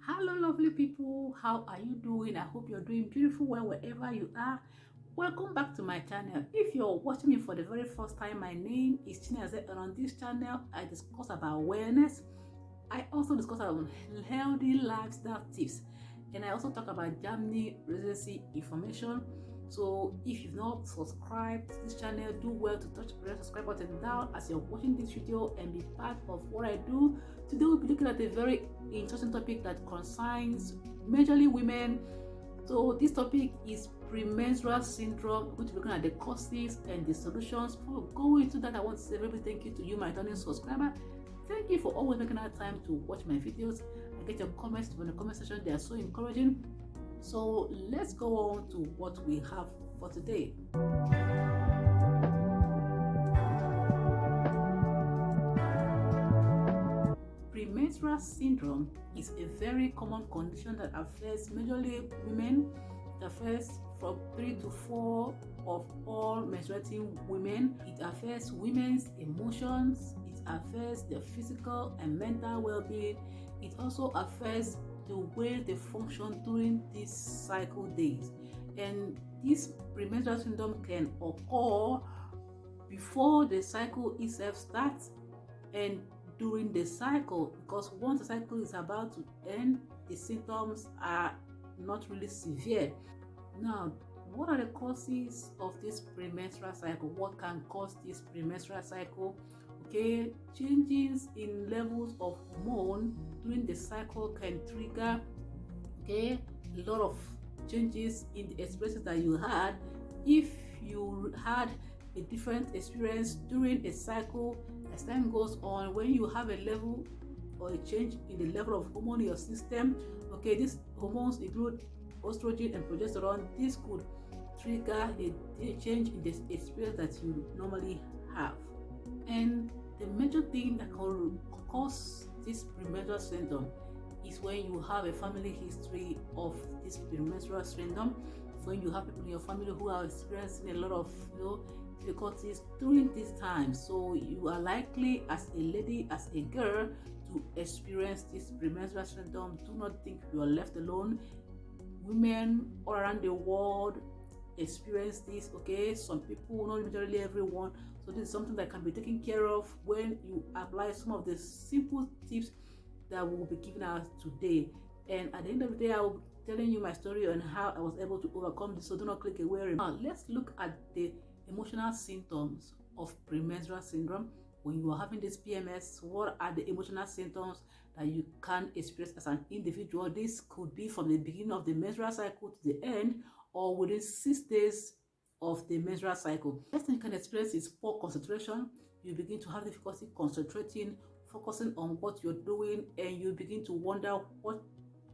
Hello lovely people, how are you doing? I hope you're doing beautiful well wherever you are. Welcome back to my channel. If you're watching me for the very first time, my name is Chinaze, and on this channel I discuss about wellness. I also discuss about healthy lifestyle tips, and I also talk about Germany residency information. So if you've not subscribed to this channel, do well to touch the subscribe button down as you're watching this video and be part of what I do. Today we'll be looking at a very interesting topic that concerns majorly women. So this topic is premenstrual syndrome, which we're looking at the causes and the solutions. Before we go into that, I want to say a very big thank you to you, my returning subscriber. Thank you for always making out time to watch my videos. I get your comments from the comment section, they are so encouraging. So let's go on to what we have for today. Premenstrual syndrome is a very common condition that affects majorly women. It affects from 3 to 4 of all menstruating women. It affects women's emotions. It affects their physical and mental well-being. It also affects the way they function during these cycle days. And this premenstrual syndrome can occur before the cycle itself starts and during the cycle, because once the cycle is about to end, the symptoms are not really severe. Now, what are the causes of this premenstrual cycle? What can cause this premenstrual cycle? Okay, changes in levels of hormone during the cycle can trigger a lot of changes in the experiences that you had. If you had a different experience during a cycle, as time goes on, when you have a level or a change in the level of hormone in your system, these hormones include estrogen and progesterone. This could trigger a change in the experience that you normally have. And the major thing that can cause this premenstrual syndrome is when you have a family history of this premenstrual syndrome. When you have people in your family who are experiencing a lot of difficulties during this time, so you are likely as a lady, as a girl, to experience this premenstrual syndrome. Do not think you are left alone. Women all around the world experience this. Some people, not necessarily everyone. So this is something that can be taken care of when you apply some of the simple tips that we will be giving out today. And at the end of the day, I will be telling you my story on how I was able to overcome this. So do not click away. Now let's look at the emotional symptoms of premenstrual syndrome. When you are having this PMS, what are the emotional symptoms that you can experience as an individual? This could be from the beginning of the menstrual cycle to the end, or within 6 days of the menstrual cycle. First thing you can experience is poor concentration. You begin to have difficulty concentrating, focusing on what you're doing, and you begin to wonder what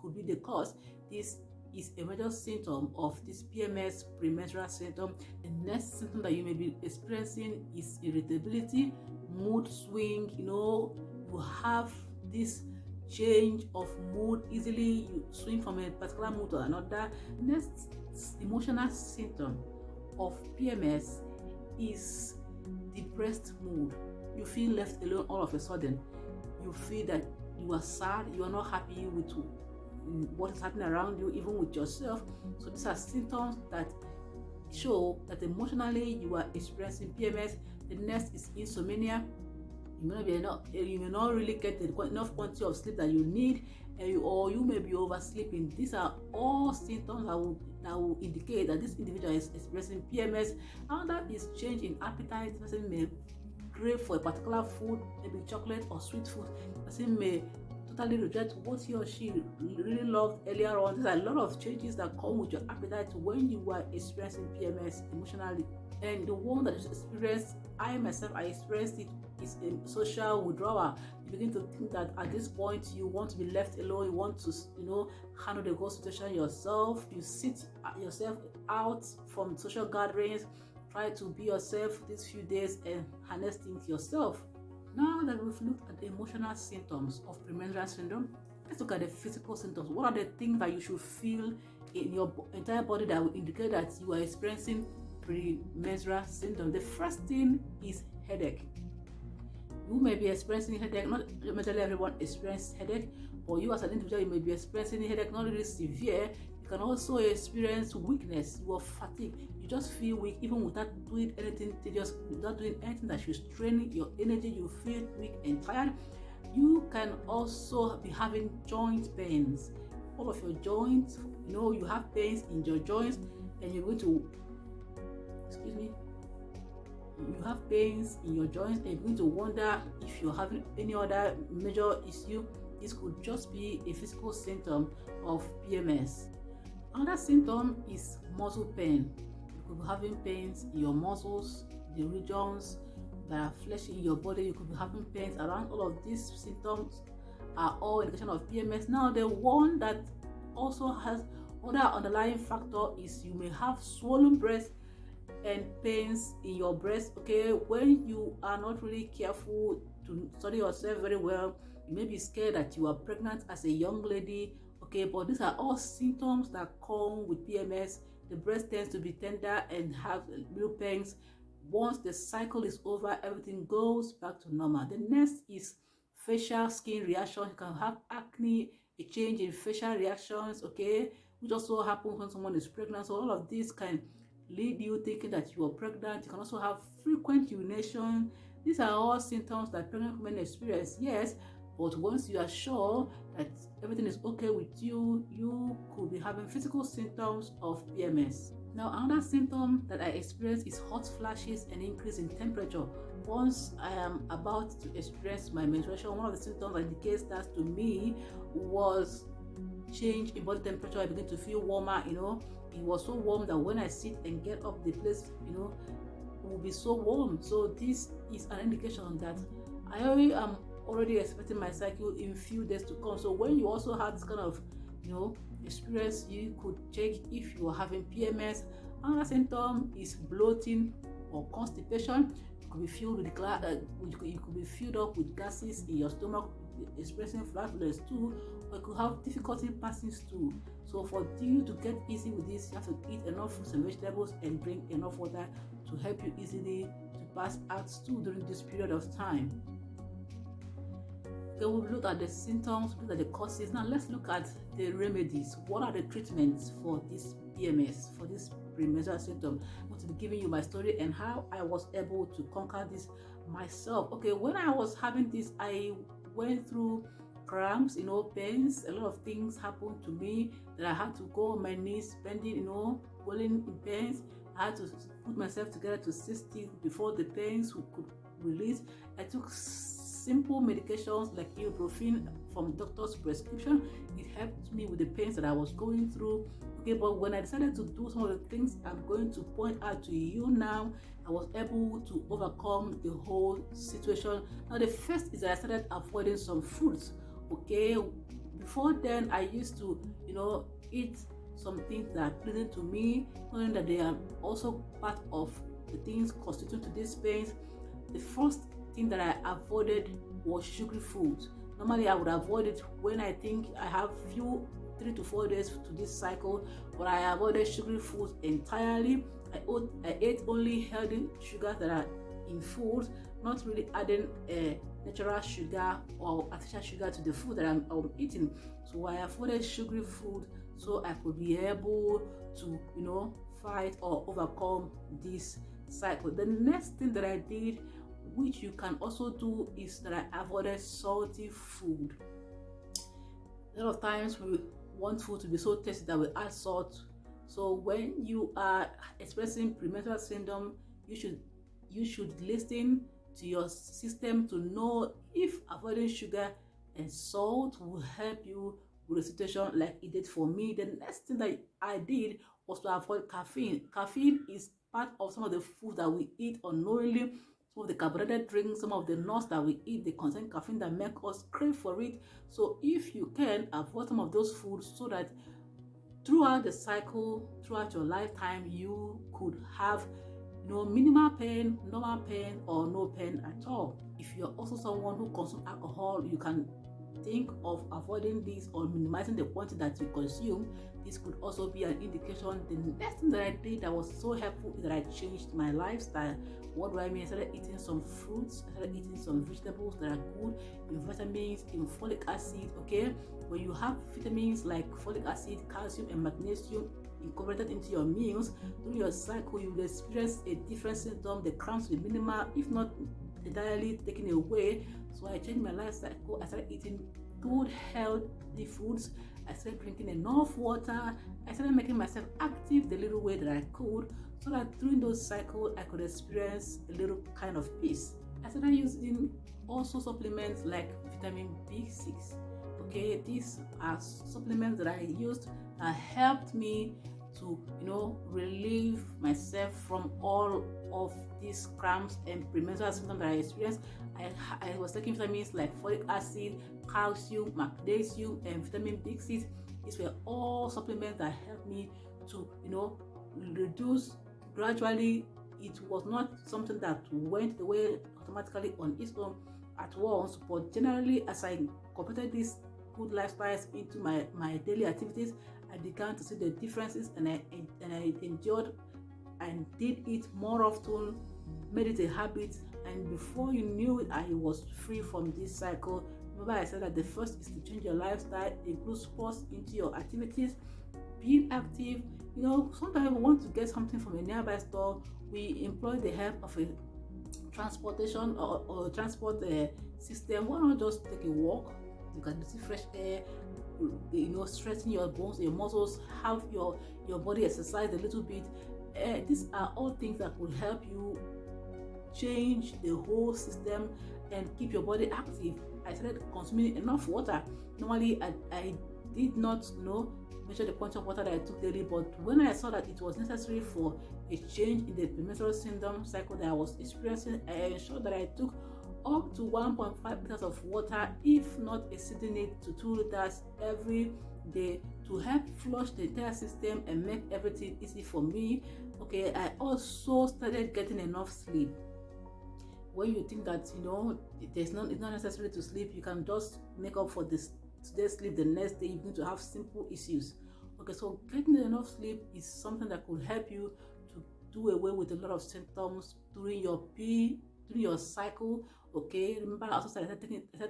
could be the cause. This is a major symptom of this PMS premenstrual syndrome. The next symptom that you may be experiencing is irritability, mood swing. You have this change of mood easily. You swing from a particular mood to another. Next emotional symptom of PMS is depressed mood. You feel left alone all of a sudden. You feel that you are sad, you are not happy with what is happening around you, even with yourself. So these are symptoms that show that emotionally you are experiencing PMS. The next is insomnia. You may not really get enough quantity of sleep that you need, or you may be oversleeping. These are all symptoms that will indicate that this individual is experiencing PMS. Another is change in appetite. The person may crave for a particular food, maybe chocolate or sweet food. The person may totally reject what he or she really loved earlier on. There's a lot of changes that come with your appetite when you are experiencing PMS emotionally. And the one that is experienced, I experienced it, is a social withdrawal. You begin to think that at this point you want to be left alone. You want to, handle the whole situation yourself. You sit yourself out from social gatherings. Try to be yourself these few days and harness things yourself. Now that we've looked at the emotional symptoms of premenstrual syndrome, let's look at the physical symptoms. What are the things that you should feel in your entire body that will indicate that you are experiencing premenstrual syndrome? The first thing is headache. You may be experiencing headache. Not necessarily everyone experiences headache, or you as an individual, you may be experiencing headache, not really severe. You can also experience weakness. You are fatigued. You just feel weak even without doing anything tedious, without doing anything that should strain your energy. You feel weak and tired. You can also be having joint pains. All of your joints, you have pains in your joints, and you're going to, you have pains in your joints, and you're going to wonder if you're having any other major issue. This could just be a physical symptom of PMS. Another symptom is muscle pain. You could be having pains in your muscles, the regions that are fleshy in your body. You could be having pains around. All of these symptoms are all indication of PMS. Now, the one that also has other underlying factor is you may have swollen breast and pains in your breast. Okay, when you are not really careful to study yourself very well, you may be scared that you are pregnant as a young lady. Okay, but these are all symptoms that come with PMS. The breast tends to be tender and have little pains. Once the cycle is over, everything goes back to normal. The next is facial skin reaction. You can have acne, a change in facial reactions, okay, which also happens when someone is pregnant. So all of this can lead you thinking that you are pregnant. You can also have frequent urination. These are all symptoms that pregnant women experience, yes, but once you are sure that everything is okay with you, you could be having physical symptoms of PMS. Now, another symptom that I experience is hot flashes and increase in temperature. Once I am about to experience my menstruation, one of the symptoms that indicates that to me was change in body temperature. I begin to feel warmer, It was so warm that when I sit and get up, the place, will be so warm. So this is an indication that I am already expecting my cycle in few days to come. So when you also have this kind of experience, you could check if you are having PMS. Another symptom is bloating or constipation. You could be filled with you could be filled up with gases in your stomach, expressing flatulence too, or you could have difficulty passing stool. So for you to get easy with this, you have to eat enough fruits and vegetables and drink enough water to help you easily to pass out stool during this period of time. Okay, we've looked at the symptoms, looked at the causes. Now let's look at the remedies. What are the treatments for this PMS, for this premenstrual symptom? I'm going to be giving you my story and how I was able to conquer this myself. Okay, when I was having this, I went through cramps, pains. A lot of things happened to me that I had to go on my knees, bending, pulling in pains. I had to put myself together to sit still before the pains could release. I took simple medications like ibuprofen from doctor's prescription. It helped me with the pains that I was going through. Okay, but when I decided to do some of the things I'm going to point out to you now, I was able to overcome the whole situation. Now, the first is that I started avoiding some fruits. Okay, before then I used to, eat some things that are pleasing to me, knowing that they are also part of the things constituting to these pains. The first thing that I avoided was sugary foods. Normally I would avoid it when I think I have 3 to 4 days to this cycle, but I avoided sugary foods entirely. I ate only healthy sugars that are in foods, not really adding natural sugar or artificial sugar to the food that I'm eating. So I avoided sugary food so I could be able to fight or overcome this cycle. The next thing that I did, which you can also do, is that I avoided salty food. A lot of times we want food to be so tasty that we add salt. So when you are experiencing premenstrual syndrome, you should listen to your system to know if avoiding sugar and salt will help you with a situation like it did for me. The next thing that I did was to avoid caffeine. Caffeine is part of some of the food that we eat unknowingly. Some of the carbonated drinks, some of the nuts that we eat, they contain caffeine that make us crave for it. So if you can avoid some of those foods so that throughout the cycle, throughout your lifetime, you could have minimal pain, normal pain, or no pain at all. If you're also someone who consumes alcohol, you can think of avoiding this or minimizing the quantity that you consume. This could also be an indication. The next thing that I did that was so helpful is that I changed my lifestyle. What do I mean? I started eating some fruits, I started eating some vegetables that are good in vitamins, in folic acid, okay? when you have vitamins like folic acid, calcium, and magnesium incorporated into your meals during your cycle, you will experience a different symptom. The cramps will be minimal, if not entirely taken away. So I changed my lifestyle. I started eating good, healthy foods. I started drinking enough water. I started making myself active the little way that I could, so that during those cycles I could experience a little kind of peace. I started using also supplements like vitamin B6. Okay, these are supplements that I used that helped me to relieve myself from all of these cramps and premenstrual symptoms that I experienced. I was taking vitamins like folic acid, calcium, magnesium, and vitamin B6. These were all supplements that helped me to reduce gradually. It was not something that went away automatically on its own at once, but generally, as I incorporated these good lifestyles into my daily activities, I began to see the differences, and I enjoyed and did it more often, made it a habit, and before you knew it, I was free from this cycle. Remember, I said that the first is to change your lifestyle, include sports into your activities, being active. Sometimes we want to get something from a nearby store. We employ the help of a transportation or transport system. Why not just take a walk? You can see fresh air, strengthen your bones, your muscles, have your body exercise a little bit. These are all things that will help you change the whole system and keep your body active. I started consuming enough water. Normally, I did not measure the quantity of water that I took daily, but when I saw that it was necessary for a change in the premenstrual syndrome cycle that I was experiencing, I ensured that I took up to 1.5 liters of water, if not exceeding it to 2 liters every day, to help flush the entire system and make everything easy for me. Okay, I also started getting enough sleep. When you think that it's not necessary to sleep, you can just make up for today's sleep the next day. You're going to have simple issues. Okay, so getting enough sleep is something that could help you to do away with a lot of symptoms during your cycle. Okay, remember, I also started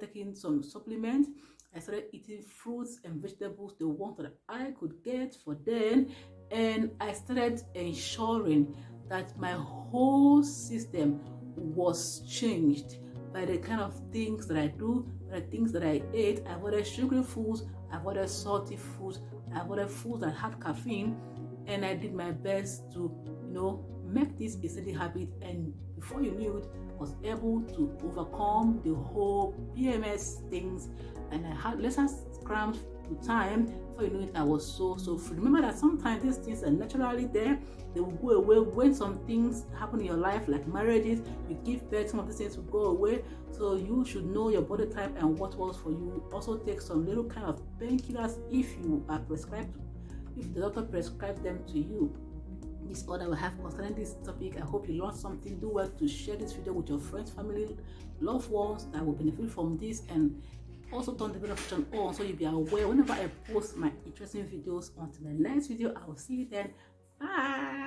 taking some supplements. I started eating fruits and vegetables, the ones that I could get for then, and I started ensuring that my whole system was changed by the kind of things that I do, by the things that I ate. I avoided sugary foods, I avoided salty foods, I avoided foods that had caffeine, and I did my best to make this a steady habit. And before you knew it, I was able to overcome the whole PMS things, and I had lesser cramps with time. Before you knew it, I was so free. Remember that sometimes these things are naturally there. They will go away when some things happen in your life, like marriages. You give birth, some of these things will go away. So you should know your body type and what works for you. Also take some little kind of painkillers if you are prescribed, if the doctor prescribed them to you. This is all that we have concerning this topic. I hope you learned something. Do well to share this video with your friends, family, loved ones that will benefit from this, and also turn the notification on so you'll be aware whenever I post my interesting videos. Until the next video, I will see you then. Bye.